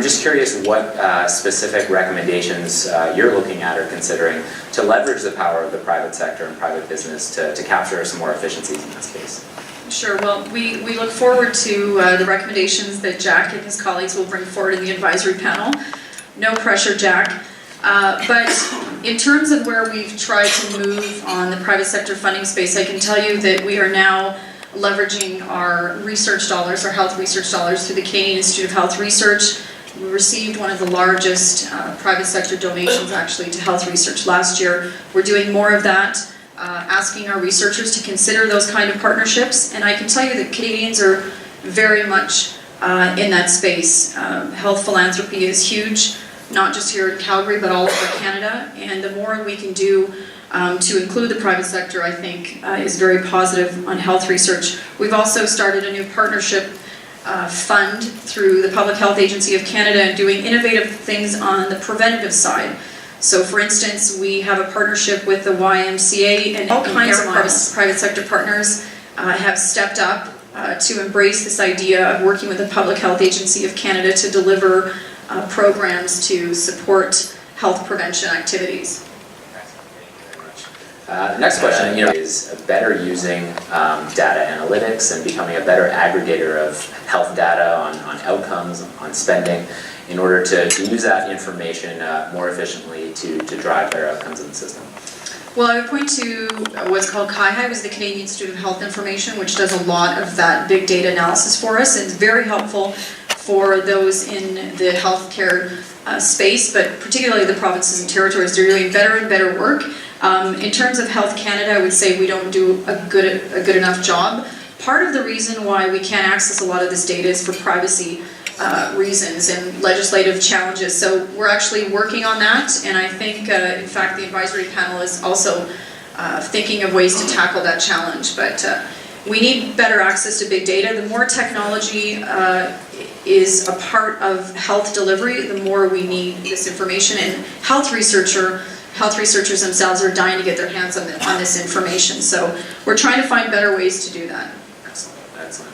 just curious what specific recommendations you're looking at or considering to leverage the power of the private sector and private business to capture some more efficiencies in that space. Sure. Well, we look forward to the recommendations that Jack and his colleagues will bring forward in the advisory panel. No pressure, Jack. But in terms of where we've tried to move on the private sector funding space, I can tell you that we are now leveraging our research dollars, our health research dollars, through the Canadian Institute of Health Research. We received one of the largest private sector donations actually to health research last year. We're doing more of that, asking our researchers to consider those kind of partnerships, and I can tell you that Canadians are very much in that space. Health philanthropy is huge, not just here in Calgary, but all over Canada, and the more we can do to include the private sector, I think, is very positive on health research. We've also started a new partnership fund through the Public Health Agency of Canada, doing innovative things on the preventative side. So, for instance, we have a partnership with the YMCA, and all kinds of private sector partners have stepped up to embrace this idea of working with the Public Health Agency of Canada to deliver programs to support health prevention activities. The next question is better using data analytics and becoming a better aggregator of health data on outcomes, on spending, in order to use that information more efficiently to drive better outcomes in the system. Well, I would point to what's called CIHI, was the Canadian Institute of Health Information, which does a lot of that big data analysis for us, and it's very helpful for those in the healthcare space, but particularly the provinces and territories. They're doing better and better work. In terms of Health Canada, I would say we don't do a good enough job. Part of the reason why we can't access a lot of this data is for privacy reasons and legislative challenges. So we're actually working on that, and I think, in fact, the advisory panel is also thinking of ways to tackle that challenge. But we need better access to big data. The more technology is a part of health delivery, the more we need this information. And health researchers themselves are dying to get their hands on this information. So we're trying to find better ways to do that. Excellent. Excellent.